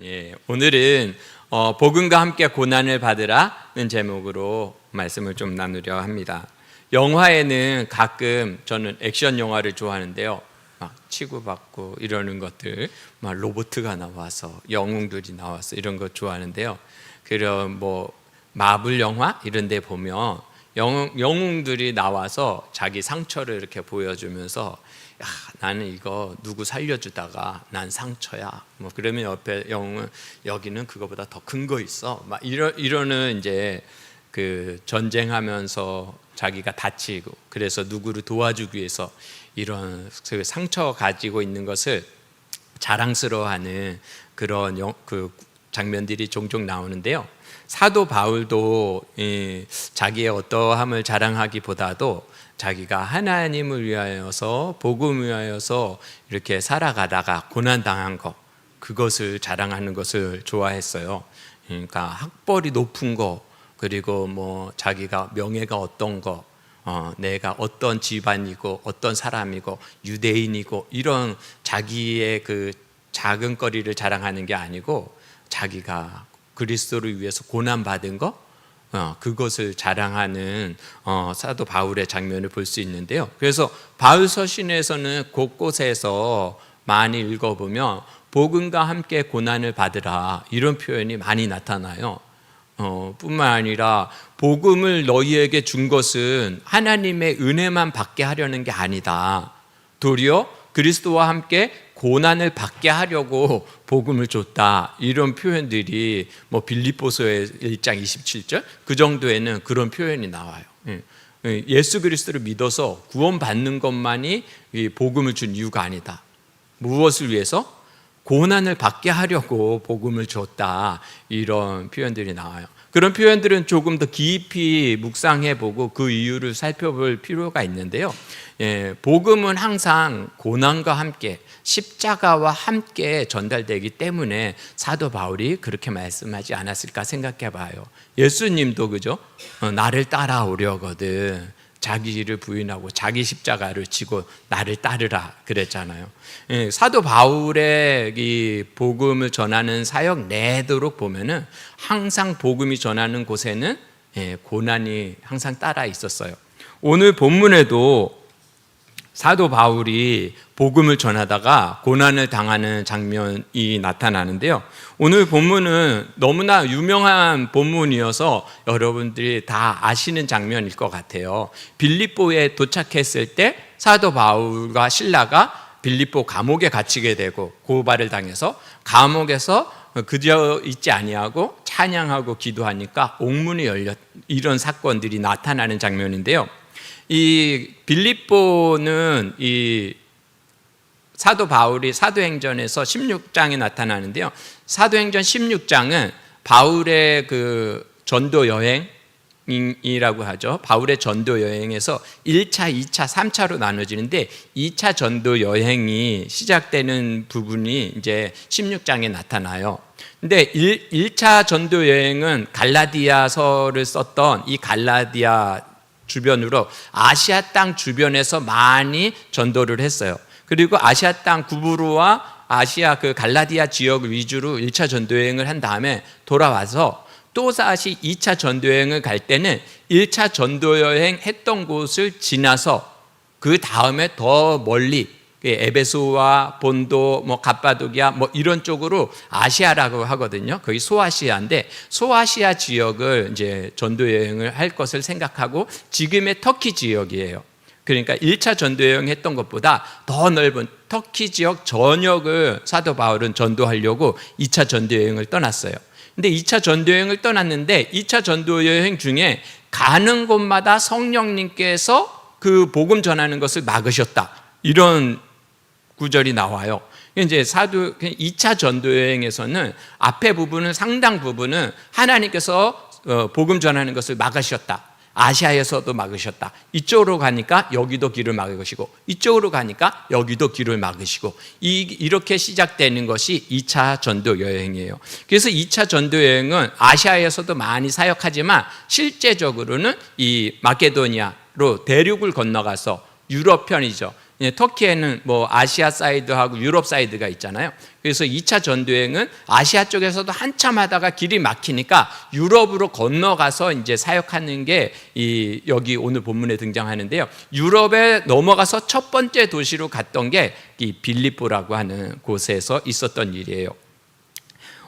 예, 오늘은 복음과 함께 고난을 받으라는 제목으로 말씀을 좀 나누려 합니다. 영화에는 가끔 저는 액션 영화를 좋아하는데요. 막 치고받고 이러는 것들, 막 로봇가 나와서 영웅들이 나와서 이런 거 좋아하는데요. 그런 뭐 마블 영화 이런 데 보면 영웅들이 나와서 자기 상처를 이렇게 보여주면서 야, 나는 이거 누구 살려주다가 난 상처야. 뭐 그러면 옆에 영웅은 여기는 그거보다 더 큰 거 있어. 막 이러는 이제 그 전쟁하면서 자기가 다치고 그래서 누구를 도와주기 위해서 이런 상처 가지고 있는 것을 자랑스러워하는 그런 그 장면들이 종종 나오는데요. 사도 바울도 자기의 어떠함을 자랑하기보다도 자기가 하나님을 위하여서 복음을 위하여서 이렇게 살아가다가 고난당한 것, 그것을 자랑하는 것을 좋아했어요. 그러니까 학벌이 높은 거, 그리고 뭐 자기가 명예가 어떤 거, 내가 어떤 집안이고 어떤 사람이고 유대인이고 이런 자기의 그 작은 거리를 자랑하는 게 아니고 자기가 그리스도를 위해서 고난받은 거, 그것을 자랑하는 사도 바울의 장면을 볼 수 있는데요. 그래서 바울 서신에서는 곳곳에서 많이 읽어보면 복음과 함께 고난을 받으라 이런 표현이 많이 나타나요. 뿐만 아니라 복음을 너희에게 준 것은 하나님의 은혜만 받게 하려는 게 아니다. 도리어 그리스도와 함께 고난을 받게 하려고 복음을 줬다. 이런 표현들이 뭐 빌립보서의 1장 27절 그 정도에는 그런 표현이 나와요. 예수 그리스도를 믿어서 구원받는 것만이 복음을 준 이유가 아니다. 무엇을 위해서? 고난을 받게 하려고 복음을 줬다. 이런 표현들이 나와요. 그런 표현들은 조금 더 깊이 묵상해보고 그 이유를 살펴볼 필요가 있는데요. 복음은 항상 고난과 함께 십자가와 함께 전달되기 때문에 사도 바울이 그렇게 말씀하지 않았을까 생각해봐요. 예수님도 그죠? 나를 따라오려거든 자기를 부인하고 자기 십자가를 지고 나를 따르라 그랬잖아요. 사도 바울의 이 복음을 전하는 사역 내도록 보면은 항상 복음이 전하는 곳에는 고난이 항상 따라 있었어요. 오늘 본문에도 사도 바울이 복음을 전하다가 고난을 당하는 장면이 나타나는데요. 오늘 본문은 너무나 유명한 본문이어서 여러분들이 다 아시는 장면일 것 같아요. 빌립보에 도착했을 때 사도 바울과 실라가 빌립보 감옥에 갇히게 되고 고발을 당해서 감옥에서 그저 있지 아니하고 찬양하고 기도하니까 옥문이 열렸 이런 사건들이 나타나는 장면인데요. 이 빌립보는 이 사도 바울이 사도행전에서 16장에 나타나는데요. 사도행전 16장은 바울의 그 전도 여행이라고 하죠. 바울의 전도 여행에서 1차, 2차, 3차로 나눠지는데 2차 전도 여행이 시작되는 부분이 이제 16장에 나타나요. 근데 1차 전도 여행은 갈라디아서를 썼던 이 갈라디아 주변으로 아시아 땅 주변에서 많이 전도를 했어요. 그리고 아시아 땅 구브로와 아시아 그 갈라디아 지역 위주로 1차 전도여행을 한 다음에 돌아와서 또 다시 2차 전도여행을 갈 때는 1차 전도여행 했던 곳을 지나서 그 다음에 더 멀리 에베소와 본도, 뭐 갑바도기아 뭐 이런 쪽으로 아시아라고 하거든요. 거기 소아시아인데 소아시아 지역을 이제 전도 여행을 할 것을 생각하고 지금의 터키 지역이에요. 그러니까 1차 전도 여행 했던 것보다 더 넓은 터키 지역 전역을 사도 바울은 전도하려고 2차 전도 여행을 떠났어요. 근데 2차 전도 여행을 떠났는데 2차 전도 여행 중에 가는 곳마다 성령님께서 그 복음 전하는 것을 막으셨다. 이런 구절이 나와요. 이제 2차 전도 여행에서는 앞에 부분은 상당 부분은 하나님께서 복음 전하는 것을 막으셨다. 아시아에서도 막으셨다. 이쪽으로 가니까 여기도 길을 막으시고 이쪽으로 가니까 여기도 길을 막으시고 이렇게 시작되는 것이 2차 전도 여행이에요. 그래서 2차 전도 여행은 아시아에서도 많이 사역하지만 실제적으로는 이 마케도니아로 대륙을 건너가서 유럽 편이죠. 터키에는 뭐 아시아 사이드하고 유럽 사이드가 있잖아요. 그래서 2차 전도여행은 아시아 쪽에서도 한참 하다가 길이 막히니까 유럽으로 건너가서 이제 사역하는 게 여기 오늘 본문에 등장하는데요. 유럽에 넘어가서 첫 번째 도시로 갔던 게 이 빌립보라고 하는 곳에서 있었던 일이에요.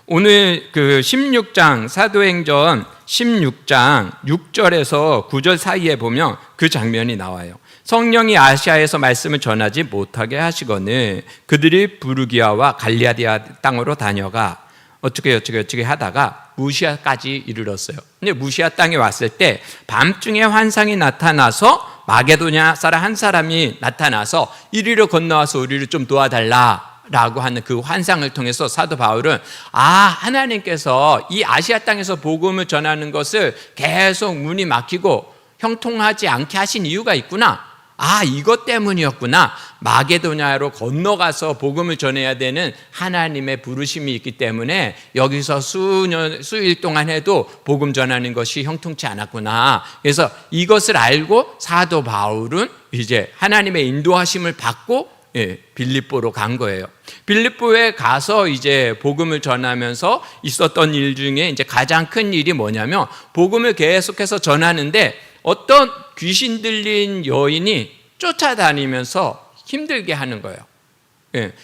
오늘 그 16장 사도행전 16장 6절에서 9절 사이에 보면 그 장면이 나와요. 성령이 아시아에서 말씀을 전하지 못하게 하시거늘 그들이 부르기아와 갈라디아 땅으로 다녀가 어떻게 하다가 무시아까지 이르렀어요. 근데 무시아 땅에 왔을 때 밤중에 환상이 나타나서 마게도냐 사람 한 사람이 나타나서 이리로 건너와서 우리를 좀 도와달라 라고 하는 그 환상을 통해서 사도 바울은 하나님께서 이 아시아 땅에서 복음을 전하는 것을 계속 문이 막히고 형통하지 않게 하신 이유가 있구나. 이것 때문이었구나. 마게도냐로 건너가서 복음을 전해야 되는 하나님의 부르심이 있기 때문에 여기서 수일 동안 해도 복음 전하는 것이 형통치 않았구나. 그래서 이것을 알고 사도 바울은 이제 하나님의 인도하심을 받고 빌립보로 간 거예요. 빌립보에 가서 이제 복음을 전하면서 있었던 일 중에 이제 가장 큰 일이 뭐냐면 복음을 계속해서 전하는데 어떤 귀신 들린 여인이 쫓아다니면서 힘들게 하는 거예요.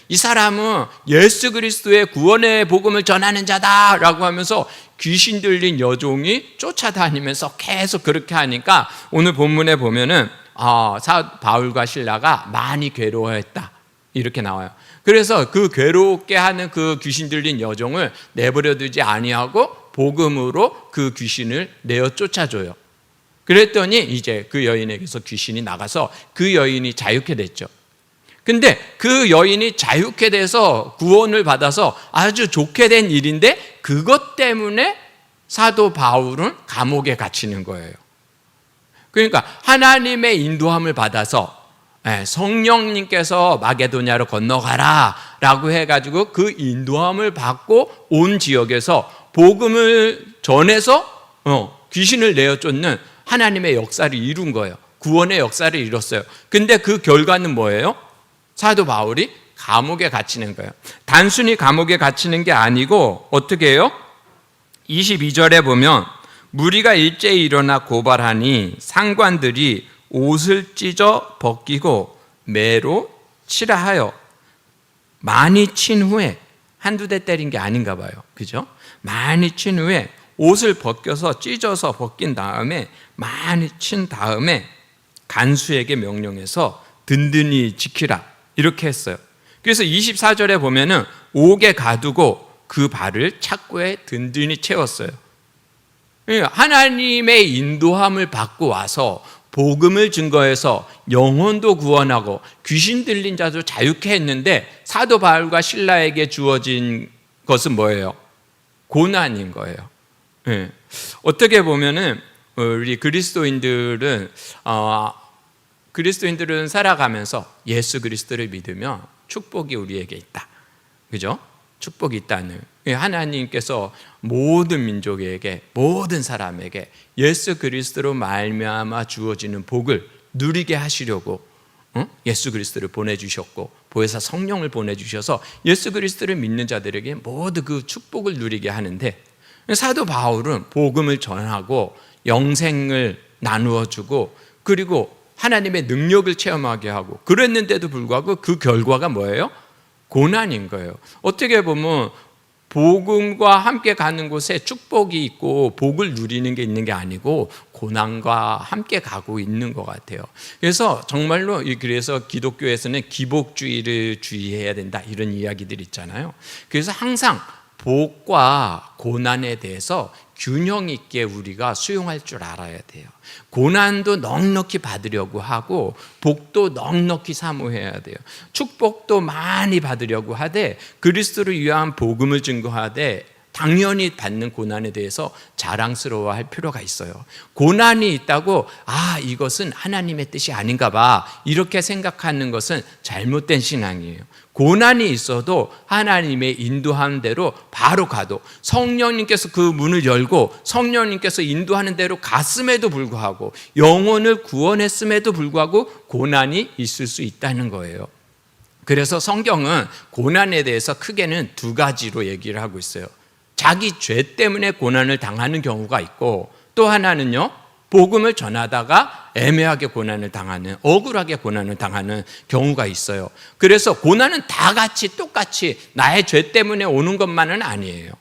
이 사람은 예수 그리스도의 구원의 복음을 전하는 자다라고 하면서 귀신 들린 여종이 쫓아다니면서 계속 그렇게 하니까 오늘 본문에 보면은 바울과 실라가 많이 괴로워했다 이렇게 나와요. 그래서 그 괴롭게 하는 그 귀신 들린 여종을 내버려 두지 아니하고 복음으로 그 귀신을 내어 쫓아줘요. 그랬더니 이제 그 여인에게서 귀신이 나가서 그 여인이 자유케 됐죠. 근데 그 여인이 자유케 돼서 구원을 받아서 아주 좋게 된 일인데 그것 때문에 사도 바울은 감옥에 갇히는 거예요. 그러니까 하나님의 인도함을 받아서 성령님께서 마게도냐로 건너가라 라고 해가지고 그 인도함을 받고 온 지역에서 복음을 전해서 귀신을 내어 쫓는 하나님의 역사를 이룬 거예요. 구원의 역사를 이뤘어요. 근데 그 결과는 뭐예요? 사도 바울이 감옥에 갇히는 거예요. 단순히 감옥에 갇히는 게 아니고 어떻게 해요? 22절에 보면 무리가 일제히 일어나 고발하니 상관들이 옷을 찢어 벗기고 매로 치라 하여 많이 친 후에 한두 대 때린 게 아닌가 봐요. 그죠? 많이 친 후에 옷을 벗겨서 찢어서 벗긴 다음에 많이 친 다음에 간수에게 명령해서 든든히 지키라 이렇게 했어요. 그래서 24절에 보면은 옥에 가두고 그 발을 착고에 든든히 채웠어요. 하나님의 인도함을 받고 와서 복음을 증거해서 영혼도 구원하고 귀신 들린 자도 자유케 했는데 사도 바울과 실라에게 주어진 것은 뭐예요? 고난인 거예요. 어떻게 보면은 우리 그리스도인들은 살아가면서 예수 그리스도를 믿으면 축복이 우리에게 있다. 그죠? 축복이 있다는 하나님께서 모든 민족에게 모든 사람에게 예수 그리스도로 말미암아 주어지는 복을 누리게 하시려고 예수 그리스도를 보내주셨고 보혜사 성령을 보내주셔서 예수 그리스도를 믿는 자들에게 모두 그 축복을 누리게 하는데 사도 바울은 복음을 전하고 영생을 나누어 주고 그리고 하나님의 능력을 체험하게 하고 그랬는데도 불구하고 그 결과가 뭐예요? 고난인 거예요. 어떻게 보면 복음과 함께 가는 곳에 축복이 있고 복을 누리는 게 있는 게 아니고 고난과 함께 가고 있는 것 같아요. 그래서 정말로 그래서 기독교에서는 기복주의를 주의해야 된다 이런 이야기들이 있잖아요. 그래서 항상 복과 고난에 대해서 균형 있게 우리가 수용할 줄 알아야 돼요. 고난도 넉넉히 받으려고 하고 복도 넉넉히 사모해야 돼요. 축복도 많이 받으려고 하되 그리스도를 위한 복음을 증거하되 당연히 받는 고난에 대해서 자랑스러워할 필요가 있어요. 고난이 있다고 이것은 하나님의 뜻이 아닌가 봐 이렇게 생각하는 것은 잘못된 신앙이에요. 고난이 있어도 하나님의 인도하는 대로 바로 가도, 성령님께서 그 문을 열고 성령님께서 인도하는 대로 갔음에도 불구하고, 영혼을 구원했음에도 불구하고 고난이 있을 수 있다는 거예요. 그래서 성경은 고난에 대해서 크게는 두 가지로 얘기를 하고 있어요. 자기 죄 때문에 고난을 당하는 경우가 있고, 또 하나는요, 복음을 전하다가 애매하게 고난을 당하는, 억울하게 고난을 당하는 경우가 있어요. 그래서 고난은 다 같이 똑같이 나의 죄 때문에 오는 것만은 아니에요.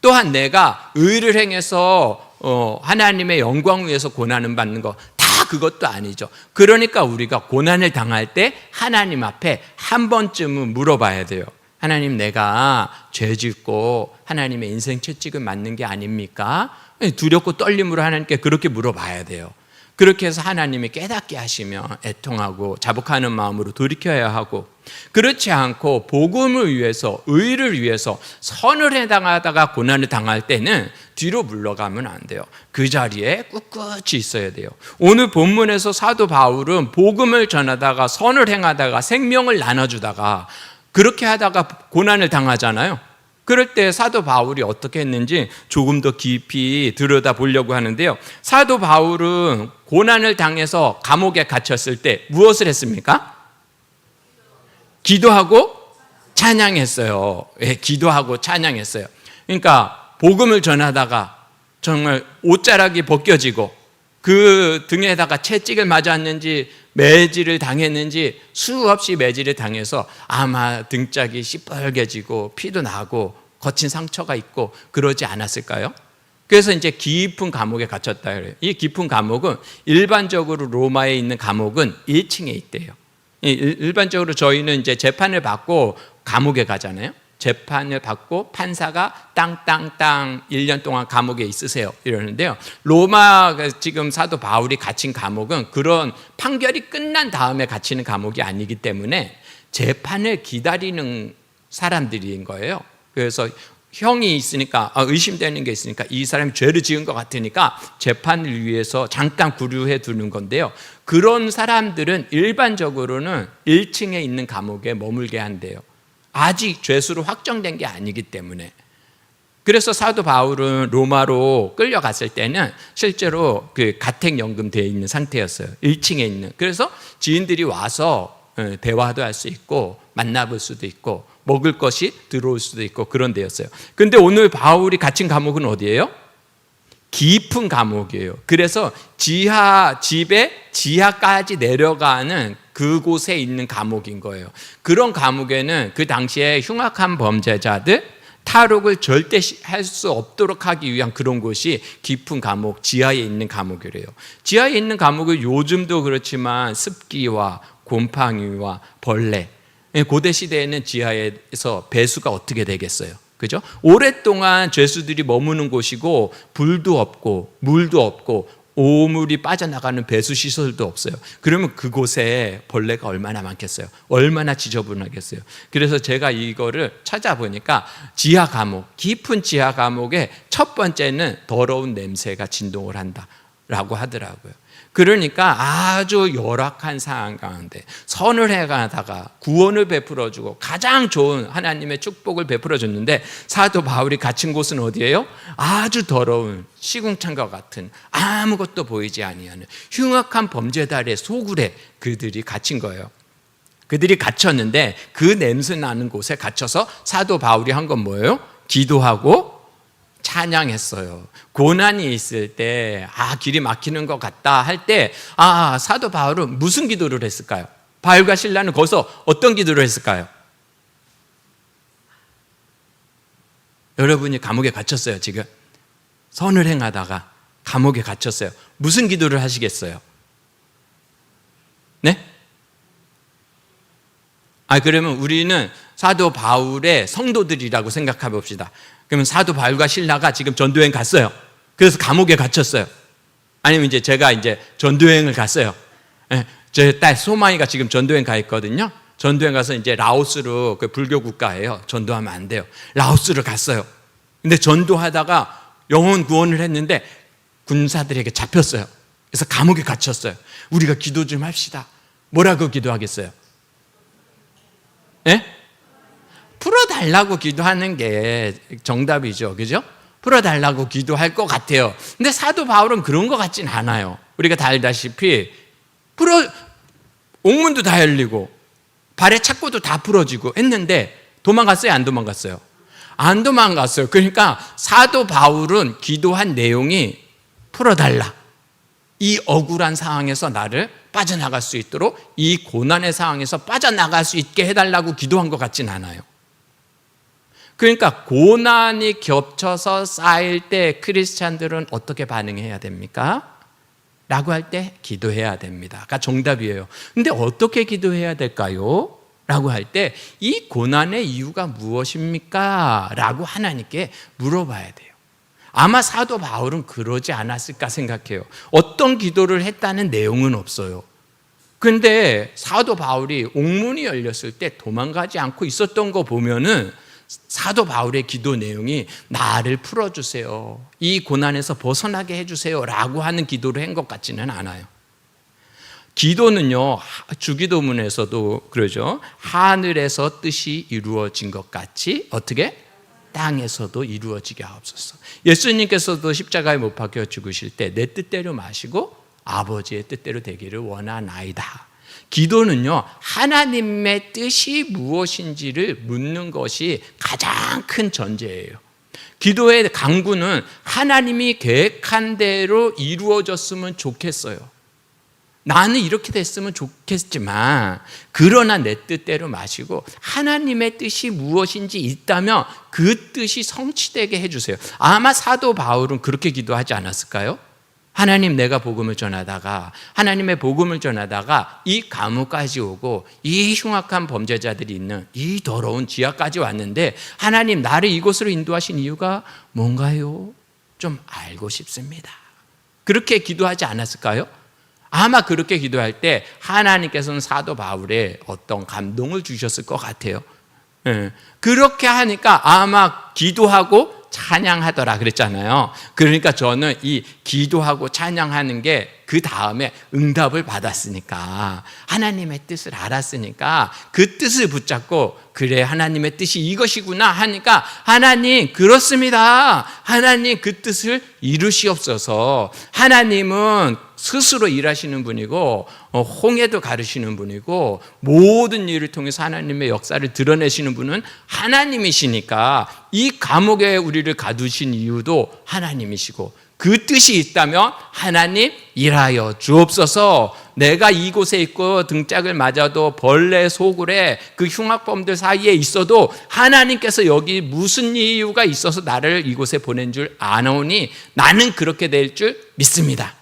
또한 내가 의를 행해서 하나님의 영광 위해서 고난을 받는 거 다 그것도 아니죠. 그러니까 우리가 고난을 당할 때 하나님 앞에 한 번쯤은 물어봐야 돼요. 하나님, 내가 죄 짓고 하나님의 인생 채찍을 맞는 게 아닙니까? 두렵고 떨림으로 하나님께 그렇게 물어봐야 돼요. 그렇게 해서 하나님이 깨닫게 하시며 애통하고 자복하는 마음으로 돌이켜야 하고, 그렇지 않고 복음을 위해서, 의를 위해서 선을 해당하다가 고난을 당할 때는 뒤로 물러가면 안 돼요. 그 자리에 꿋꿋이 있어야 돼요. 오늘 본문에서 사도 바울은 복음을 전하다가, 선을 행하다가, 생명을 나눠주다가, 그렇게 하다가 고난을 당하잖아요. 그럴 때 사도 바울이 어떻게 했는지 조금 더 깊이 들여다보려고 하는데요. 사도 바울은 고난을 당해서 감옥에 갇혔을 때 무엇을 했습니까? 기도하고 찬양했어요. 기도하고 찬양했어요. 그러니까 복음을 전하다가 정말 옷자락이 벗겨지고 그 등에다가 채찍을 맞았는지 매질을 당했는지 수없이 매질을 당해서 아마 등짝이 시뻘개지고 피도 나고 거친 상처가 있고 그러지 않았을까요? 그래서 이제 깊은 감옥에 갇혔다 그래요. 이 깊은 감옥은 일반적으로 로마에 있는 감옥은 1층에 있대요. 일반적으로 저희는 이제 재판을 받고 감옥에 가잖아요. 재판을 받고 판사가 땅땅땅 1년 동안 감옥에 있으세요 이러는데요. 로마 지금 사도 바울이 갇힌 감옥은 그런 판결이 끝난 다음에 갇히는 감옥이 아니기 때문에 재판을 기다리는 사람들인 거예요. 그래서 형이 있으니까, 의심되는 게 있으니까, 이 사람이 죄를 지은 것 같으니까 재판을 위해서 잠깐 구류해 두는 건데요. 그런 사람들은 일반적으로는 1층에 있는 감옥에 머물게 한대요. 아직 죄수로 확정된 게 아니기 때문에. 그래서 사도 바울은 로마로 끌려갔을 때는 실제로 그 가택연금 되어 있는 상태였어요. 1층에 있는. 그래서 지인들이 와서 대화도 할 수 있고 만나볼 수도 있고 먹을 것이 들어올 수도 있고 그런 데였어요. 근데 오늘 바울이 갇힌 감옥은 어디예요? 깊은 감옥이에요. 그래서 집에 지하까지 내려가는 그곳에 있는 감옥인 거예요. 그런 감옥에는 그 당시에 흉악한 범죄자들, 탈옥을 절대 할 수 없도록 하기 위한 그런 곳이 깊은 감옥, 지하에 있는 감옥이래요. 지하에 있는 감옥은 요즘도 그렇지만 습기와 곰팡이와 벌레, 고대 시대에는 지하에서 배수가 어떻게 되겠어요? 그죠? 오랫동안 죄수들이 머무는 곳이고 불도 없고 물도 없고 오물이 빠져나가는 배수 시설도 없어요. 그러면 그곳에 벌레가 얼마나 많겠어요? 얼마나 지저분하겠어요? 그래서 제가 이거를 찾아보니까 지하 감옥, 깊은 지하 감옥의 첫 번째는 더러운 냄새가 진동을 한다라고 하더라고요. 그러니까 아주 열악한 상황 가운데 선을 해가다가 구원을 베풀어주고 가장 좋은 하나님의 축복을 베풀어줬는데, 사도 바울이 갇힌 곳은 어디예요? 아주 더러운 시궁창과 같은 아무것도 보이지 아니하는 흉악한 범죄자의 소굴에 그들이 갇힌 거예요. 그들이 갇혔는데 그 냄새 나는 곳에 갇혀서 사도 바울이 한 건 뭐예요? 기도하고 찬양했어요. 고난이 있을 때, 길이 막히는 것 같다 할 때, 사도 바울은 무슨 기도를 했을까요? 바울과 실라는 거기서 어떤 기도를 했을까요? 여러분이 감옥에 갇혔어요. 지금 선을 행하다가 감옥에 갇혔어요. 무슨 기도를 하시겠어요? 네? 그러면 우리는 사도 바울의 성도들이라고 생각해 봅시다. 그러면 사도 바울과 실라가 지금 전도여행 갔어요. 그래서 감옥에 갇혔어요. 아니면 이제 제가 이제 전도여행을 갔어요. 제 딸 소마이가 지금 전도여행 가 있거든요. 전도여행 가서 이제 라오스로, 그 불교 국가예요. 전도하면 안 돼요. 라오스를 갔어요. 근데 전도하다가 영혼 구원을 했는데 군사들에게 잡혔어요. 그래서 감옥에 갇혔어요. 우리가 기도 좀 합시다. 뭐라고 기도하겠어요? 예? 풀어달라고 기도하는 게 정답이죠. 그죠? 풀어달라고 기도할 것 같아요. 근데 사도 바울은 그런 것 같진 않아요. 우리가 다 알다시피 옥문도 다 열리고 발의 착고도 다 풀어지고 했는데 도망갔어요? 안 도망갔어요? 안 도망갔어요. 그러니까 사도 바울은 기도한 내용이 풀어달라. 이 억울한 상황에서 나를 빠져나갈 수 있도록 이 고난의 상황에서 빠져나갈 수 있게 해달라고 기도한 것 같진 않아요. 그러니까 고난이 겹쳐서 쌓일 때 크리스찬들은 어떻게 반응해야 됩니까? 라고 할 때 기도해야 됩니다. 가 정답이에요. 근데 어떻게 기도해야 될까요? 라고 할 때 이 고난의 이유가 무엇입니까? 라고 하나님께 물어봐야 돼요. 아마 사도 바울은 그러지 않았을까 생각해요. 어떤 기도를 했다는 내용은 없어요. 근데 사도 바울이 옥문이 열렸을 때 도망가지 않고 있었던 거 보면은 사도 바울의 기도 내용이 나를 풀어주세요. 이 고난에서 벗어나게 해주세요. 라고 하는 기도를 한 것 같지는 않아요. 기도는요, 주기도문에서도 그러죠. 하늘에서 뜻이 이루어진 것 같이 어떻게? 땅에서도 이루어지게 하옵소서. 예수님께서도 십자가에 못 박혀 죽으실 때 내 뜻대로 마시고 아버지의 뜻대로 되기를 원하나이다. 기도는요, 하나님의 뜻이 무엇인지를 묻는 것이 가장 큰 전제예요. 기도의 강구는 하나님이 계획한 대로 이루어졌으면 좋겠어요. 나는 이렇게 됐으면 좋겠지만 그러나 내 뜻대로 마시고 하나님의 뜻이 무엇인지 있다면 그 뜻이 성취되게 해주세요. 아마 사도 바울은 그렇게 기도하지 않았을까요? 하나님, 내가 복음을 전하다가 하나님의 복음을 전하다가 이 감옥까지 오고 이 흉악한 범죄자들이 있는 이 더러운 지하까지 왔는데 하나님, 나를 이곳으로 인도하신 이유가 뭔가요? 좀 알고 싶습니다. 그렇게 기도하지 않았을까요? 아마 그렇게 기도할 때 하나님께서는 사도 바울에 어떤 감동을 주셨을 것 같아요. 그렇게 하니까 아마 기도하고 찬양하더라 그랬잖아요. 그러니까 저는 이 기도하고 찬양하는 게 그 다음에 응답을 받았으니까, 하나님의 뜻을 알았으니까 그 뜻을 붙잡고 그래, 하나님의 뜻이 이것이구나 하니까 하나님, 그렇습니다. 하나님, 그 뜻을 이루시옵소서. 하나님은 스스로 일하시는 분이고 홍해도 가르시는 분이고 모든 일을 통해서 하나님의 역사를 드러내시는 분은 하나님이시니까 이 감옥에 우리를 가두신 이유도 하나님이시고 그 뜻이 있다면 하나님 일하여 주옵소서. 내가 이곳에 있고 등짝을 맞아도 벌레 소굴에 그 흉악범들 사이에 있어도 하나님께서 여기 무슨 이유가 있어서 나를 이곳에 보낸 줄 아노니 나는 그렇게 될 줄 믿습니다.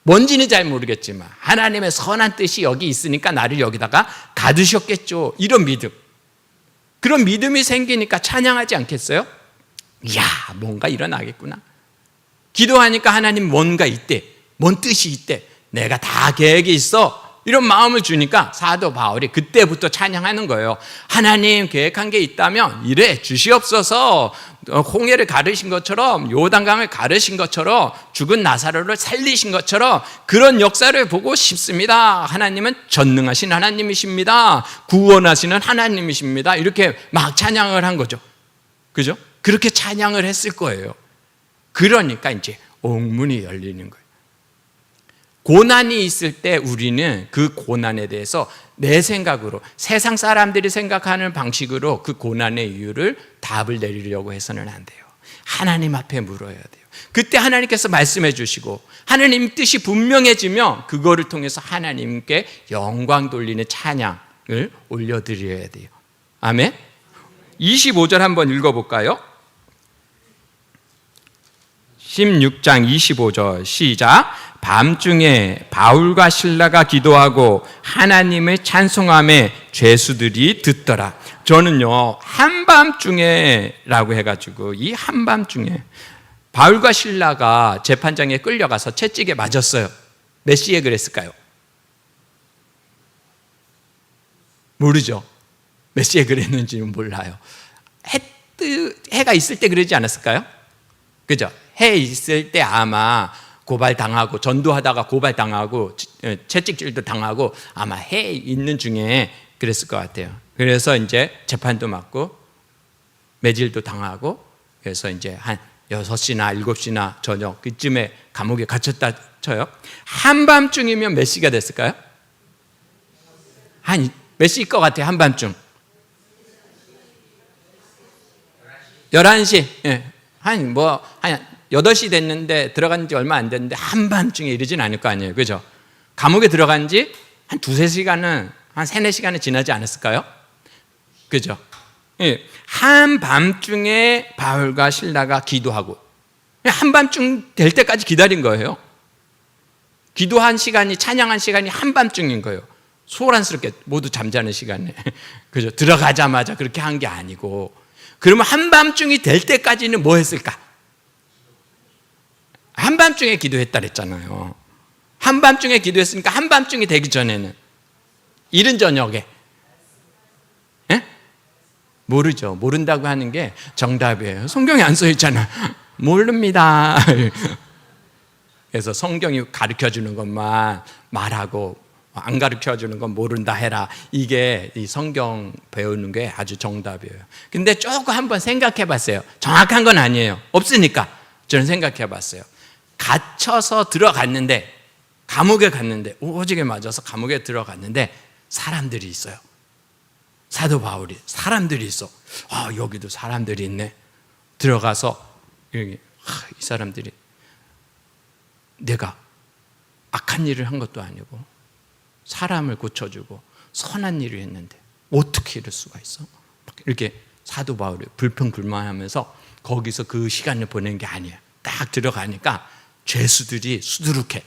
뭔지는 잘 모르겠지만 하나님의 선한 뜻이 여기 있으니까 나를 여기다가 가두셨겠죠. 이런 믿음, 그런 믿음이 생기니까 찬양하지 않겠어요? 이야, 뭔가 일어나겠구나. 기도하니까 하나님 뭔가 있대, 뭔 뜻이 있대, 내가 다 계획이 있어, 이런 마음을 주니까 사도 바울이 그때부터 찬양하는 거예요. 하나님 계획한 게 있다면 이래 주시옵소서. 홍해를 가르신 것처럼, 요단강을 가르신 것처럼, 죽은 나사로를 살리신 것처럼 그런 역사를 보고 싶습니다. 하나님은 전능하신 하나님이십니다. 구원하시는 하나님이십니다. 이렇게 막 찬양을 한 거죠. 그죠? 그렇게 찬양을 했을 거예요. 그러니까 이제 옥문이 열리는 거예요. 고난이 있을 때 우리는 그 고난에 대해서 내 생각으로, 세상 사람들이 생각하는 방식으로 그 고난의 이유를 답을 내리려고 해서는 안 돼요. 하나님 앞에 물어야 돼요. 그때 하나님께서 말씀해 주시고 하나님 뜻이 분명해지면 그거를 통해서 하나님께 영광 돌리는 찬양을 올려드려야 돼요. 아멘. 25절 한번 읽어볼까요? 16장 25절 시작. 밤중에 바울과 실라가 기도하고 하나님을 찬송하며 죄수들이 듣더라. 저는요, 한밤중에 라고 해가지고 이 한밤중에 바울과 실라가 재판장에 끌려가서 채찍에 맞았어요. 몇 시에 그랬을까요? 모르죠. 몇 시에 그랬는지는 몰라요. 해가 있을 때 그러지 않았을까요? 그죠? 해 있을 때 아마 고발당하고, 전도하다가 고발당하고, 채찍질도 당하고, 아마 해 있는 중에 그랬을 것 같아요. 그래서 이제 재판도 맞고 매질도 당하고, 그래서 이제 한 6시나 7시나 저녁 그쯤에 감옥에 갇혔다 쳐요. 한밤중이면 몇 시가 됐을까요? 한 몇 시일 것 같아요? 한밤중 11시. 한 8시 됐는데, 들어간 지 얼마 안 됐는데 한밤중에 이러진 않을 거 아니에요. 그죠? 감옥에 들어간 지 한 2-3시간은, 한 3-4시간은 지나지 않았을까요? 그죠? 한밤중에 바울과 실라가 기도하고, 한밤중 될 때까지 기다린 거예요. 기도한 시간이, 찬양한 시간이 한밤중인 거예요. 소란스럽게 모두 잠자는 시간에. 그죠? 들어가자마자 그렇게 한 게 아니고. 그러면 한밤중이 될 때까지는 뭐 했을까? 한밤중에 기도했다 그랬잖아요. 한밤중에 기도했으니까 한밤중이 되기 전에는, 이른 저녁에, 모르죠. 모른다고 하는 게 정답이에요. 성경에 안 써 있잖아. 모릅니다. 그래서 성경이 가르쳐주는 것만 말하고, 안 가르쳐주는 건 모른다 해라. 이게 이 성경 배우는 게 아주 정답이에요. 근데 조금 한번 생각해 봤어요. 정확한 건 아니에요. 없으니까. 저는 생각해 봤어요. 갇혀서 들어갔는데, 감옥에 갔는데, 오직에 맞아서 감옥에 들어갔는데 사람들이 있어요. 사도 바울이 사람들이 있어. 여기도 사람들이 있네. 들어가서 여기, 이 사람들이 내가 악한 일을 한 것도 아니고 사람을 고쳐주고 선한 일을 했는데 어떻게 이럴 수가 있어? 이렇게 사도 바울이 불평불만하면서 거기서 그 시간을 보낸 게 아니에요. 딱 들어가니까 죄수들이 수두룩해.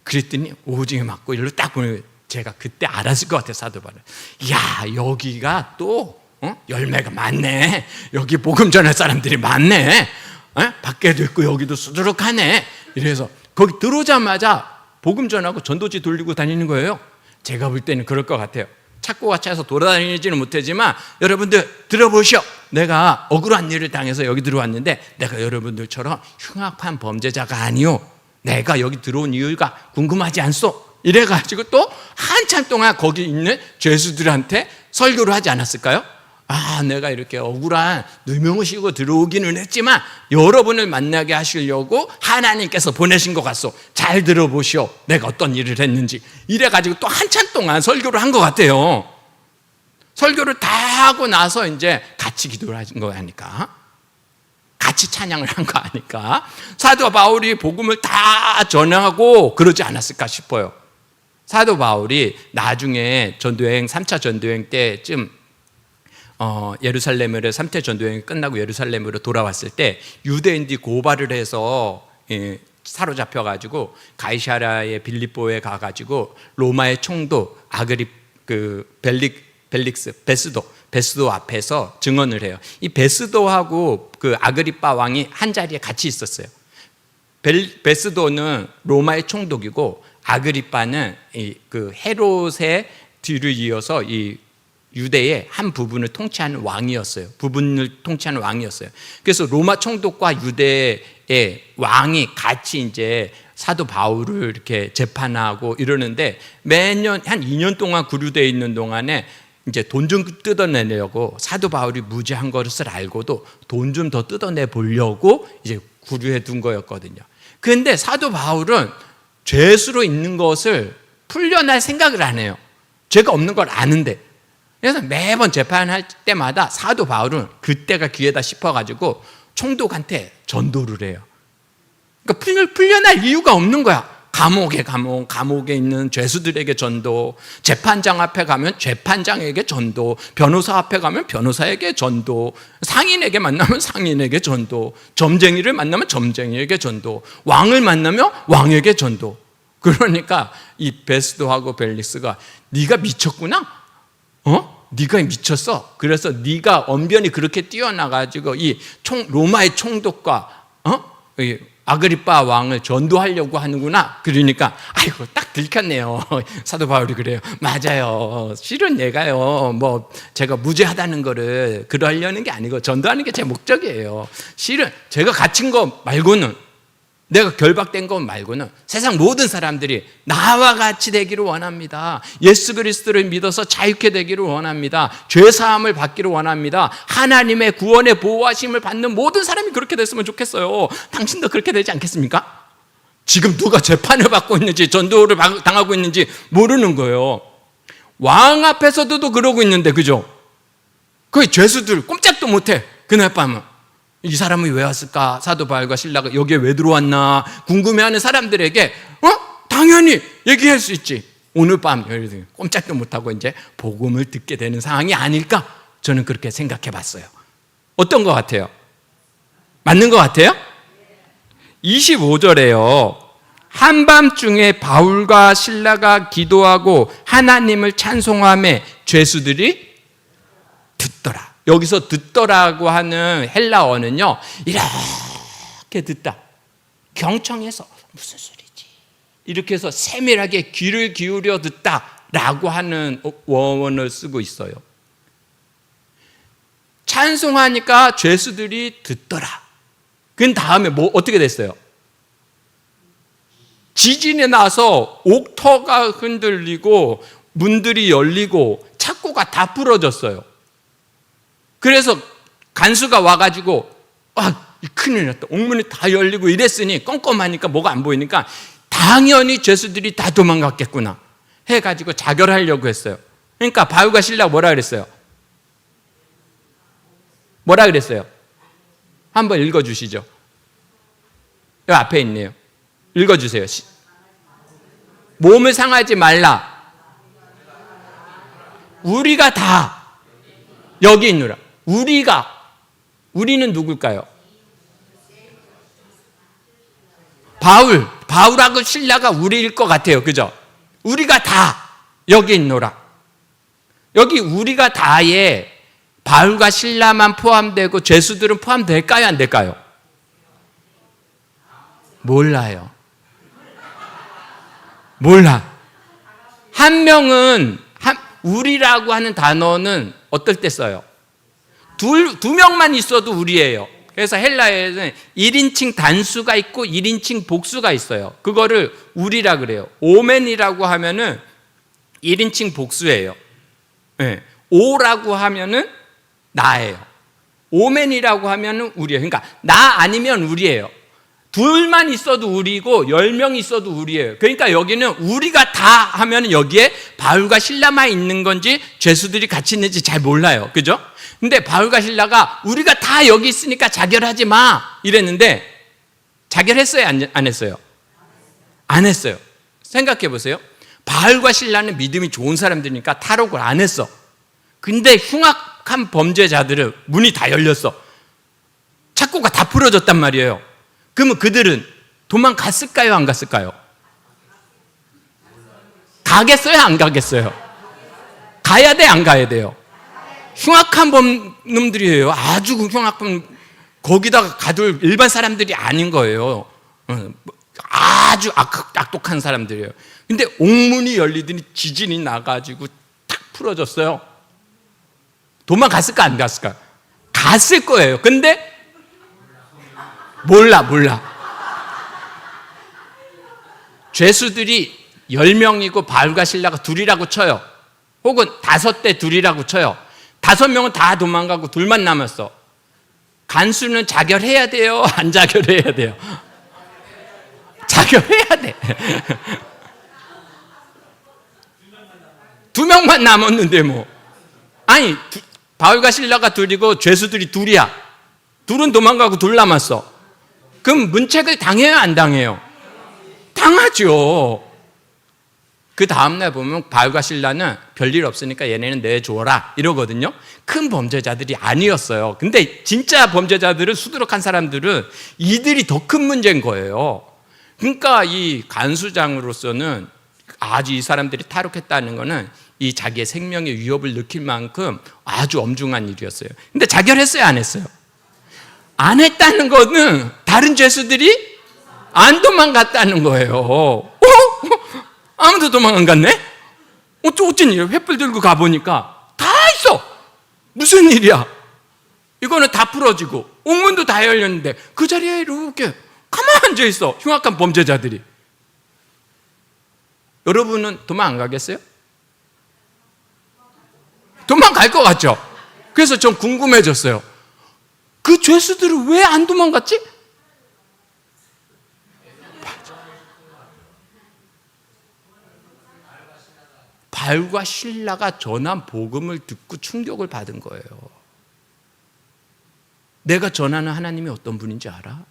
그랬더니 오징어 맞고 일로 딱 보내고, 제가 그때 알았을 것 같아요. 사도 바울. 야, 여기가 또 열매가 많네. 여기 복음 전할 사람들이 많네. 밖에도 있고 여기도 수두룩하네. 이래서 거기 들어오자마자 복음 전하고 전도지 돌리고 다니는 거예요. 제가 볼 때는 그럴 것 같아요. 찾고 찾아서 돌아다니지는 못하지만, 여러분들 들어보시오. 내가 억울한 일을 당해서 여기 들어왔는데 내가 여러분들처럼 흉악한 범죄자가 아니오. 내가 여기 들어온 이유가 궁금하지 않소. 이래가지고 또 한참 동안 거기 있는 죄수들한테 설교를 하지 않았을까요? 내가 이렇게 억울한 누명을 씌고 들어오기는 했지만 여러분을 만나게 하시려고 하나님께서 보내신 것 같소. 잘 들어보시오. 내가 어떤 일을 했는지. 이래가지고 또 한참 동안 설교를 한 것 같아요. 설교를 다 하고 나서 이제 같이 기도를 하신 거 아니까, 같이 찬양을 한 거 아니까, 사도 바울이 복음을 다 전하고 그러지 않았을까 싶어요. 사도 바울이 나중에 전도여행, 3차 전도여행 때쯤 예루살렘으로 3차 전도여행이 끝나고 예루살렘으로 돌아왔을 때 유대인들이 고발을 해서 사로잡혀가지고 가이사랴의 빌립보에 가가지고 로마의 총독 벨릭스 베스도 앞에서 증언을 해요. 이 베스도하고 그 아그리빠 왕이 한 자리에 같이 있었어요. 베스도는 로마의 총독이고 아그리빠는 그 헤롯의 뒤를 이어서 이 유대의 한 부분을 통치하는 왕이었어요. 부분을 통치하는 왕이었어요. 그래서 로마 총독과 유대의 왕이 같이 이제 사도 바울을 이렇게 재판하고 이러는데, 매년 한 2년 동안 구류되어 있는 동안에 이제 돈 좀 뜯어내려고, 사도 바울이 무죄한 것을 알고도 돈 좀 더 뜯어내 보려고 이제 구류해 둔 거였거든요. 그런데 사도 바울은 죄수로 있는 것을 풀려날 생각을 안 해요. 죄가 없는 걸 아는데. 그래서 매번 재판할 때마다 사도 바울은 그때가 기회다 싶어가지고 총독한테 전도를 해요. 그러니까 풀려날 이유가 없는 거야. 감옥에 있는 죄수들에게 전도, 재판장 앞에 가면 재판장에게 전도, 변호사 앞에 가면 변호사에게 전도, 상인에게 만나면 상인에게 전도, 점쟁이를 만나면 점쟁이에게 전도, 왕을 만나면 왕에게 전도. 그러니까 이 베스도하고 벨릭스가 네가 미쳤구나? 네가 미쳤어. 그래서 네가 언변이 그렇게 뛰어나가지고 이 로마의 총독과 아그리빠 왕을 전도하려고 하는구나. 그러니까 아이고 딱 들켰네요. 사도 바울이 그래요. 맞아요. 실은 내가요 제가 무죄하다는 거를 그러려는 게 아니고 전도하는 게 제 목적이에요. 실은 제가 갇힌 거 말고는, 내가 결박된 것 말고는 세상 모든 사람들이 나와 같이 되기를 원합니다. 예수 그리스도를 믿어서 자유케 되기를 원합니다. 죄사함을 받기를 원합니다. 하나님의 구원의 보호하심을 받는 모든 사람이 그렇게 됐으면 좋겠어요. 당신도 그렇게 되지 않겠습니까? 지금 누가 재판을 받고 있는지, 전도를 당하고 있는지 모르는 거예요. 왕 앞에서도 그러고 있는데, 그죠? 그 죄수들 꼼짝도 못해. 그날 밤은 이 사람이 왜 왔을까? 사도 바울과 실라가 여기에 왜 들어왔나 궁금해하는 사람들에게 당연히 얘기할 수 있지. 오늘 밤 꼼짝도 못하고 이제 복음을 듣게 되는 상황이 아닐까? 저는 그렇게 생각해 봤어요. 어떤 것 같아요? 맞는 것 같아요? 25절에요. 한밤중에 바울과 실라가 기도하고 하나님을 찬송하며 죄수들이 듣더라. 여기서 듣더라고 하는 헬라어는요, 이렇게 듣다, 경청해서 무슨 소리지, 이렇게 해서 세밀하게 귀를 기울여 듣다라고 하는 원어를 쓰고 있어요. 찬송하니까 죄수들이 듣더라. 그 다음에 어떻게 됐어요? 지진이 나서 옥터가 흔들리고 문들이 열리고 창고가 다 부러졌어요. 그래서 간수가 와가지고 큰일 났다, 옥문이 다 열리고 이랬으니 껌껌하니까 뭐가 안 보이니까 당연히 죄수들이 다 도망갔겠구나 해가지고 자결하려고 했어요. 그러니까 바울과 실라가 뭐라 그랬어요? 뭐라 그랬어요? 한번 읽어주시죠. 여기 앞에 있네요. 읽어주세요. 몸을 상하지 말라. 우리가 다 여기 있노라. 우리는 누굴까요? 바울하고 실라가 우리일 것 같아요. 그죠? 우리가 다 여기 있노라. 여기 우리가 다에 바울과 실라만 포함되고 죄수들은 포함될까요? 안 될까요? 몰라요. 몰라. 한 명은 우리라고 하는 단어는 어떨 때 써요? 두 명만 있어도 우리예요. 그래서 헬라에는 1인칭 단수가 있고 1인칭 복수가 있어요. 그거를 우리라 그래요. 오멘이라고 하면은 1인칭 복수예요. 네. 오라고 하면은 나예요. 오멘이라고 하면은 우리예요. 그러니까 나 아니면 우리예요. 둘만 있어도 우리고 10명 있어도 우리예요. 그러니까 여기는 우리가 다 하면 여기에 바울과 실라만 있는 건지 죄수들이 같이 있는지 잘 몰라요. 그죠? 근데 바울과 실라가 우리가 다 여기 있으니까 자결하지 마 이랬는데 자결했어요? 안 했어요? 안 했어요. 생각해 보세요. 바울과 실라는 믿음이 좋은 사람들이니까 탈옥을 안 했어. 근데 흉악한 범죄자들은 문이 다 열렸어. 창고가 다 풀어졌단 말이에요. 그러면 그들은 도망갔을까요? 안 갔을까요? 가겠어요? 안 가겠어요? 가야 돼? 안 가야 돼요? 흉악한 놈들이에요. 아주 흉악한, 거기다가 가둘 일반 사람들이 아닌 거예요. 아주 악독한 사람들이에요. 근데 옥문이 열리더니 지진이 나가지고 탁 풀어졌어요. 도망갔을까? 안 갔을까? 갔을 거예요. 근데 몰라. 죄수들이 10명이고 바울과 실라가 둘이라고 쳐요. 혹은 5대 둘이라고 쳐요. 5명은 다 도망가고 둘만 남았어. 간수는 자결해야 돼요? 안 자결해야 돼요? 자결해야 돼. 2명만 남았는데 뭐. 아니, 바울과 실라가 둘이고 죄수들이 둘이야. 둘은 도망가고 둘 남았어. 그럼 문책을 당해요? 안 당해요? 당하죠. 그 다음날 보면 바울과 실라는 별일 없으니까 얘네는 내줘라 이러거든요. 큰 범죄자들이 아니었어요. 근데 진짜 범죄자들은, 수두룩한 사람들은 이들이 더 큰 문제인 거예요. 그러니까 이 간수장으로서는 아주 이 사람들이 탈옥했다는 거는 이 자기의 생명의 위협을 느낄 만큼 아주 엄중한 일이었어요. 근데 자결했어요? 안 했어요? 안 했다는 거는 다른 죄수들이 안 도망갔다는 거예요. 아무도 도망 안 갔네? 어쩐 일이야? 횃불 들고 가보니까 다 있어. 무슨 일이야? 이거는 다 풀어지고 옥문도 다 열렸는데 그 자리에 이렇게 가만히 앉아있어. 흉악한 범죄자들이. 여러분은 도망 안 가겠어요? 도망갈 것 같죠? 그래서 좀 궁금해졌어요. 그 죄수들은 왜 안 도망갔지? 발과 신라가 전한 복음을 듣고 충격을 받은 거예요. 내가 전하는 하나님이 어떤 분인지 알아?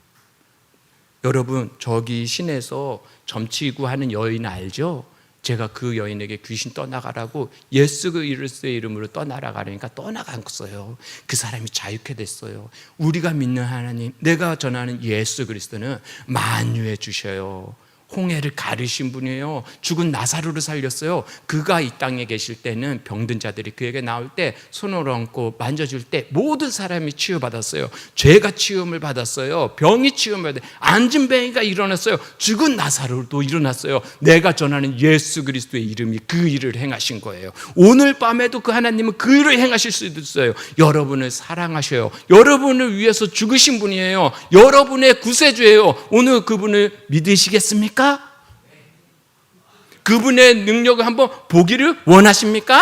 여러분, 저기 시내에서 점치고 하는 여인 알죠? 제가 그 여인에게 귀신 떠나가라고 예수 그리스도의 이름으로 떠나라 가려니까 떠나갔어요. 그 사람이 자유케 됐어요. 우리가 믿는 하나님, 내가 전하는 예수 그리스도는 만유해 주셔요. 홍해를 가르신 분이에요. 죽은 나사로를 살렸어요. 그가 이 땅에 계실 때는 병든 자들이 그에게 나올 때 손을 얹고 만져줄 때 모든 사람이 치유받았어요. 죄가 치유를 받았어요. 병이 치유를 받았어요. 앉은 뱅이가 일어났어요. 죽은 나사로도 일어났어요. 내가 전하는 예수 그리스도의 이름이 그 일을 행하신 거예요. 오늘 밤에도 그 하나님은 그 일을 행하실 수도 있어요. 여러분을 사랑하셔요. 여러분을 위해서 죽으신 분이에요. 여러분의 구세주예요. 오늘 그분을 믿으시겠습니까? 그분의 능력을 한번 보기를 원하십니까?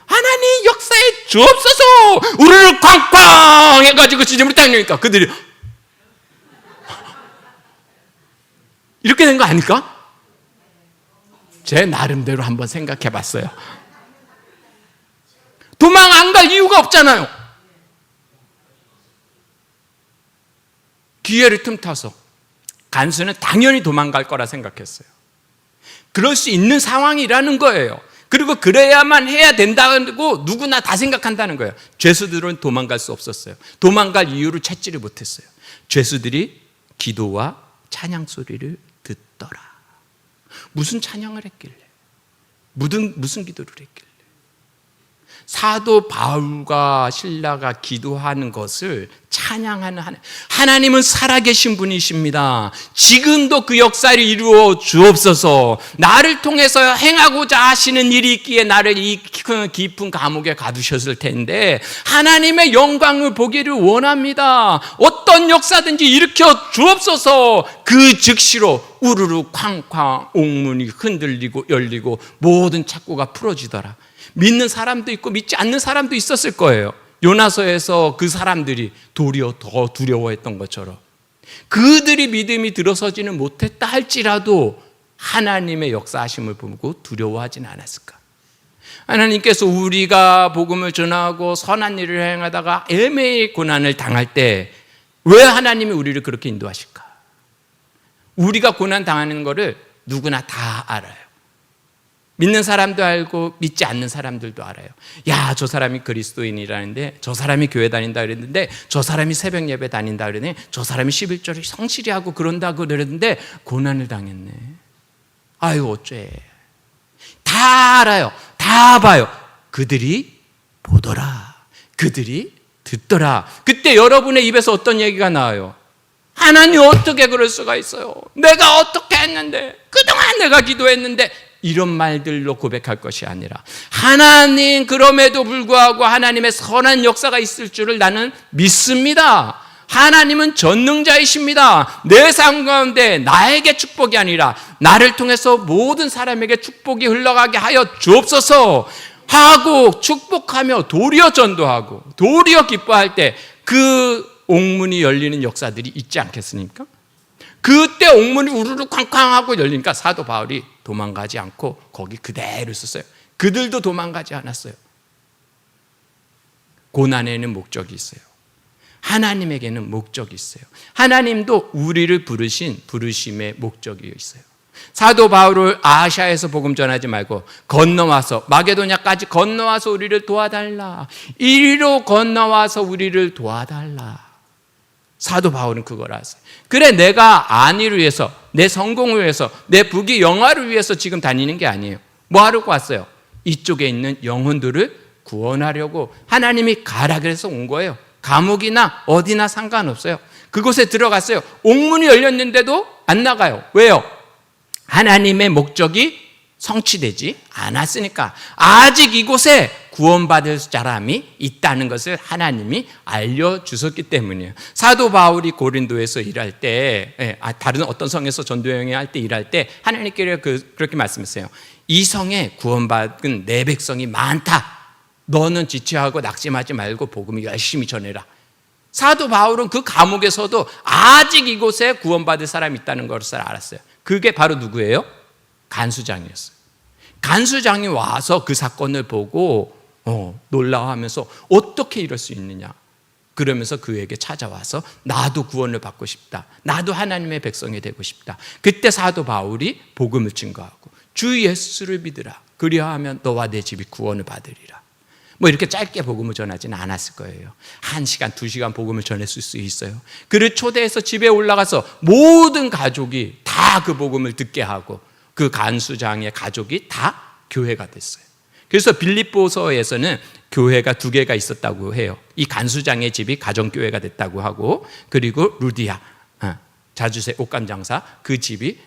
하나님 역사에 주옵소서. 우르르 쾅쾅 해가지고 지점을 딱 내니까 그들이 이렇게 된 거 아닐까? 제 나름대로 한번 생각해 봤어요. 도망 안 갈 이유가 없잖아요. 기회를 틈타서 간수는 당연히 도망갈 거라 생각했어요. 그럴 수 있는 상황이라는 거예요. 그리고 그래야만 해야 된다고 누구나 다 생각한다는 거예요. 죄수들은 도망갈 수 없었어요. 도망갈 이유를 찾지를 못했어요. 죄수들이 기도와 찬양 소리를 듣더라. 무슨 찬양을 했길래? 무슨 기도를 했길래? 사도 바울과 실라가 기도하는 것을 찬양하는 하나님은 살아계신 분이십니다. 지금도 그 역사를 이루어 주옵소서. 나를 통해서 행하고자 하시는 일이 있기에 나를 이 깊은 감옥에 가두셨을 텐데 하나님의 영광을 보기를 원합니다. 어떤 역사든지 일으켜 주옵소서. 그 즉시로 우르르 쾅쾅 옥문이 흔들리고 열리고 모든 착고가 풀어지더라. 믿는 사람도 있고 믿지 않는 사람도 있었을 거예요. 요나서에서 그 사람들이 도리어 더 두려워했던 것처럼 그들이 믿음이 들어서지는 못했다 할지라도 하나님의 역사하심을 보고 두려워하지는 않았을까? 하나님께서 우리가 복음을 전하고 선한 일을 행하다가 애매히 고난을 당할 때 왜 하나님이 우리를 그렇게 인도하실까? 우리가 고난 당하는 것을 누구나 다 알아요. 믿는 사람도 알고 믿지 않는 사람들도 알아요. 야, 저 사람이 그리스도인이라는데 저 사람이 교회 다닌다 그랬는데 저 사람이 새벽 예배 다닌다 그러네. 저 사람이 11조를 성실히 하고 그런다고 그랬는데 고난을 당했네. 아유 어째. 다 알아요. 다 봐요. 그들이 보더라. 그들이 듣더라. 그때 여러분의 입에서 어떤 얘기가 나와요? 하나님 어떻게 그럴 수가 있어요? 내가 어떻게 했는데, 그동안 내가 기도했는데, 이런 말들로 고백할 것이 아니라 하나님 그럼에도 불구하고 하나님의 선한 역사가 있을 줄을 나는 믿습니다. 하나님은 전능자이십니다. 내 삶 가운데 나에게 축복이 아니라 나를 통해서 모든 사람에게 축복이 흘러가게 하여 주옵소서 하고 축복하며 도리어 전도하고 도리어 기뻐할 때 그 옥문이 열리는 역사들이 있지 않겠습니까? 그때 옥문이 우르르 쾅쾅하고 열리니까 사도 바울이 도망가지 않고 거기 그대로 있었어요. 그들도 도망가지 않았어요. 고난에는 목적이 있어요. 하나님에게는 목적이 있어요. 하나님도 우리를 부르신 부르심의 목적이 있어요. 사도 바울을 아시아에서 복음 전하지 말고 건너와서 마게도냐까지 건너와서 우리를 도와달라. 이리로 건너와서 우리를 도와달라. 사도 바울은 그걸 알았어요. 그래, 내가 안위를 위해서, 내 성공을 위해서, 내 부귀 영화를 위해서 지금 다니는 게 아니에요. 뭐 하려고 왔어요? 이쪽에 있는 영혼들을 구원하려고 하나님이 가라 그래서 온 거예요. 감옥이나 어디나 상관없어요. 그곳에 들어갔어요. 옥문이 열렸는데도 안 나가요. 왜요? 하나님의 목적이 성취되지 않았으니까. 아직 이곳에 구원받을 사람이 있다는 것을 하나님이 알려주셨기 때문이에요. 사도 바울이 고린도에서 일할 때, 다른 어떤 성에서 전도여행을 할 때 일할 때 하나님께 그렇게 말씀했어요. 이 성에 구원받은 내 백성이 많다. 너는 지체하고 낙심하지 말고 복음을 열심히 전해라. 사도 바울은 그 감옥에서도 아직 이곳에 구원받을 사람이 있다는 것을 알았어요. 그게 바로 누구예요? 간수장이었어요. 간수장이 와서 그 사건을 보고 놀라워하면서 어떻게 이럴 수 있느냐, 그러면서 그에게 찾아와서 나도 구원을 받고 싶다, 나도 하나님의 백성이 되고 싶다. 그때 사도 바울이 복음을 증거하고 주 예수를 믿으라, 그리하면 너와 내 집이 구원을 받으리라. 뭐 이렇게 짧게 복음을 전하지는 않았을 거예요. 1시간, 2시간 복음을 전했을 수 있어요. 그를 초대해서 집에 올라가서 모든 가족이 다 그 복음을 듣게 하고 그 간수장의 가족이 다 교회가 됐어요. 그래서 빌립보서에서는 교회가 2개가 있었다고 해요. 이 간수장의 집이 가정교회가 됐다고 하고, 그리고 루디아, 자주색 옷감 장사, 그 집이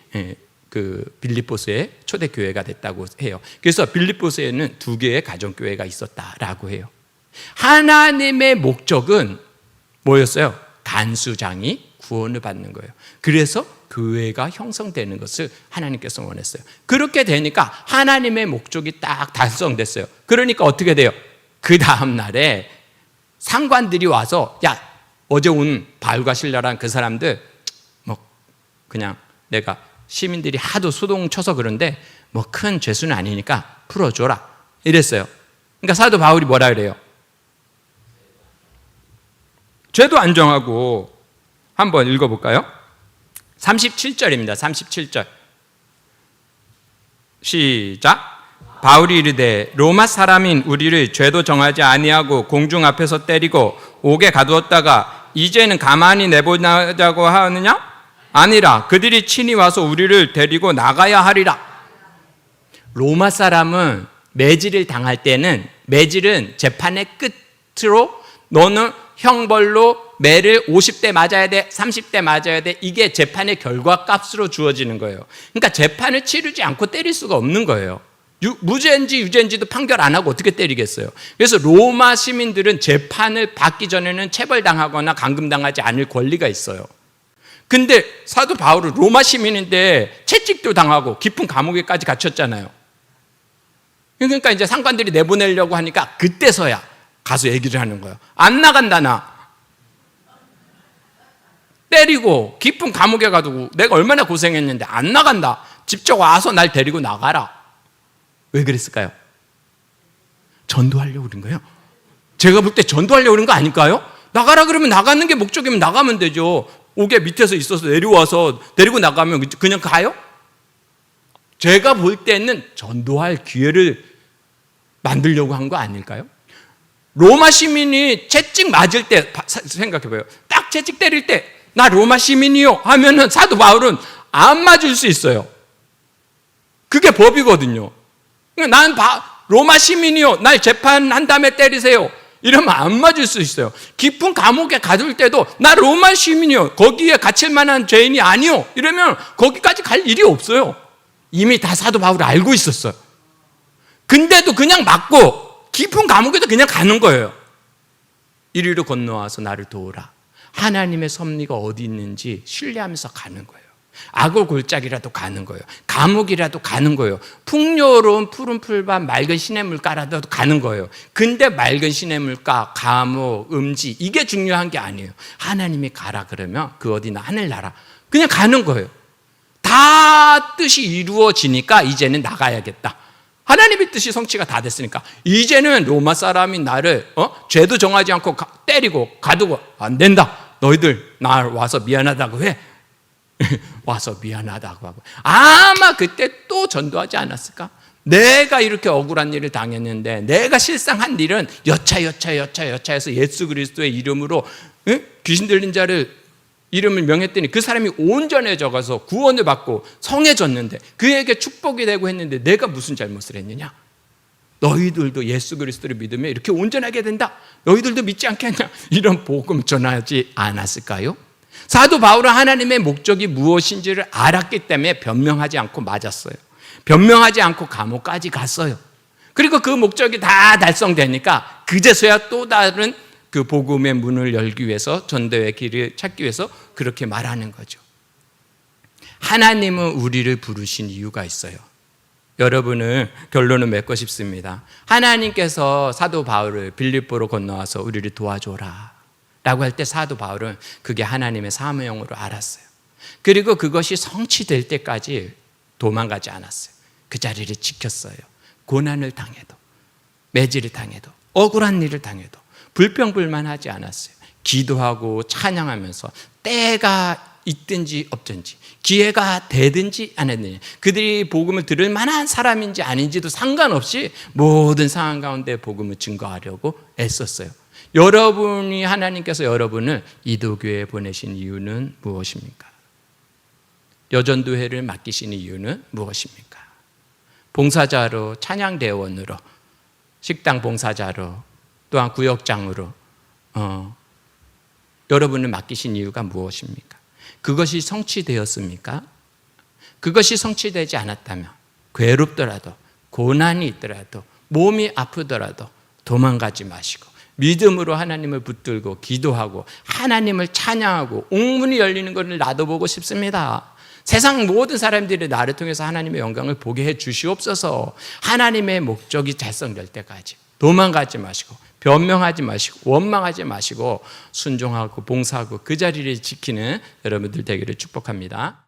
그 빌립보서의 초대교회가 됐다고 해요. 그래서 빌립보서에는 2개의 가정교회가 있었다라고 해요. 하나님의 목적은 뭐였어요? 간수장이 구원을 받는 거예요. 그래서 교회가 형성되는 것을 하나님께서 원했어요. 그렇게 되니까 하나님의 목적이 딱 달성됐어요. 그러니까 어떻게 돼요? 그 다음 날에 상관들이 와서, 야, 어제 온 바울과 실라란 그 사람들 뭐 그냥 내가 시민들이 하도 소동 쳐서 그런데 뭐 큰 죄수는 아니니까 풀어줘라 이랬어요. 그러니까 사도 바울이 뭐라 그래요? 죄도 안 정하고. 한번 읽어볼까요? 37절입니다. 37절 시작. 바울이 이르되 로마 사람인 우리를 죄도 정하지 아니하고 공중 앞에서 때리고 옥에 가두었다가 이제는 가만히 내보내자고 하느냐? 아니라 그들이 친히 와서 우리를 데리고 나가야 하리라. 로마 사람은 매질을 당할 때는, 매질은 재판의 끝으로 너는 형벌로 매를 50대 맞아야 돼, 30대 맞아야 돼, 이게 재판의 결과값으로 주어지는 거예요. 그러니까 재판을 치르지 않고 때릴 수가 없는 거예요. 무죄인지 유죄인지도 판결 안 하고 어떻게 때리겠어요. 그래서 로마 시민들은 재판을 받기 전에는 체벌당하거나 감금당하지 않을 권리가 있어요. 근데 사도 바울은 로마 시민인데 채찍도 당하고 깊은 감옥에까지 갇혔잖아요. 그러니까 이제 상관들이 내보내려고 하니까 그때서야 가서 얘기를 하는 거예요. 안 나간다, 나. 때리고 깊은 감옥에 가두고 내가 얼마나 고생했는데 안 나간다. 직접 와서 날 데리고 나가라. 왜 그랬을까요? 전도하려고 그런 거예요. 제가 볼 때 전도하려고 그런 거 아닐까요? 나가라 그러면 나가는 게 목적이면 나가면 되죠. 옥에 밑에서 있어서 내려와서 데리고 나가면 그냥 가요? 제가 볼 때는 전도할 기회를 만들려고 한 거 아닐까요? 로마 시민이 채찍 맞을 때 생각해봐요. 딱 채찍 때릴 때 나 로마 시민이요 하면은 사도 바울은 안 맞을 수 있어요. 그게 법이거든요. 난 로마 시민이요, 날 재판한 다음에 때리세요 이러면 안 맞을 수 있어요. 깊은 감옥에 가둘 때도 나 로마 시민이요, 거기에 갇힐 만한 죄인이 아니요 이러면 거기까지 갈 일이 없어요. 이미 다 사도 바울이 알고 있었어요. 근데도 그냥 맞고 깊은 감옥에도 그냥 가는 거예요. 이리로 건너와서 나를 도우라. 하나님의 섭리가 어디 있는지 신뢰하면서 가는 거예요. 악을 골짜기라도 가는 거예요. 감옥이라도 가는 거예요. 풍요로운 푸른 풀밭 맑은 시냇물가라도 가는 거예요. 근데 맑은 시냇물가, 감옥, 음지 이게 중요한 게 아니에요. 하나님이 가라 그러면 그 어디나 하늘나라 그냥 가는 거예요. 다 뜻이 이루어지니까 이제는 나가야겠다. 하나님의 뜻이 성취가 다 됐으니까 이제는 로마 사람이 나를 죄도 정하지 않고 때리고 가두고 안 된다. 너희들 나 와서 미안하다고 해. 와서 미안하다고 하고 아마 그때 또 전도하지 않았을까? 내가 이렇게 억울한 일을 당했는데 내가 실상한 일은 여차해서 예수 그리스도의 이름으로 귀신 들린 자를 이름을 명했더니 그 사람이 온전해져 가서 구원을 받고 성해졌는데 그에게 축복이 되고 했는데 내가 무슨 잘못을 했느냐? 너희들도 예수 그리스도를 믿으면 이렇게 온전하게 된다. 너희들도 믿지 않겠냐? 이런 복음 전하지 않았을까요? 사도 바울은 하나님의 목적이 무엇인지를 알았기 때문에 변명하지 않고 맞았어요. 변명하지 않고 감옥까지 갔어요. 그리고 그 목적이 다 달성되니까 그제서야 또 다른 그 복음의 문을 열기 위해서, 전도의 길을 찾기 위해서 그렇게 말하는 거죠. 하나님은 우리를 부르신 이유가 있어요. 여러분은 결론을 맺고 싶습니다. 하나님께서 사도 바울을 빌립보로 건너와서 우리를 도와줘라 라고 할 때 사도 바울은 그게 하나님의 사명으로 알았어요. 그리고 그것이 성취될 때까지 도망가지 않았어요. 그 자리를 지켰어요. 고난을 당해도, 매질을 당해도, 억울한 일을 당해도 불평불만하지 않았어요. 기도하고 찬양하면서 때가 있든지 없든지, 기회가 되든지 안 했느냐, 그들이 복음을 들을 만한 사람인지 아닌지도 상관없이 모든 상황 가운데 복음을 증거하려고 애썼어요. 여러분이, 하나님께서 여러분을 이도교회에 보내신 이유는 무엇입니까? 여전도회를 맡기신 이유는 무엇입니까? 봉사자로, 찬양대원으로, 식당 봉사자로, 또한 구역장으로 여러분을 맡기신 이유가 무엇입니까? 그것이 성취되었습니까? 그것이 성취되지 않았다면 괴롭더라도, 고난이 있더라도, 몸이 아프더라도 도망가지 마시고 믿음으로 하나님을 붙들고 기도하고 하나님을 찬양하고 옥문이 열리는 것을 나도 보고 싶습니다. 세상 모든 사람들이 나를 통해서 하나님의 영광을 보게 해 주시옵소서. 하나님의 목적이 달성될 때까지 도망가지 마시고, 변명하지 마시고, 원망하지 마시고 순종하고 봉사하고 그 자리를 지키는 여러분들 되기를 축복합니다.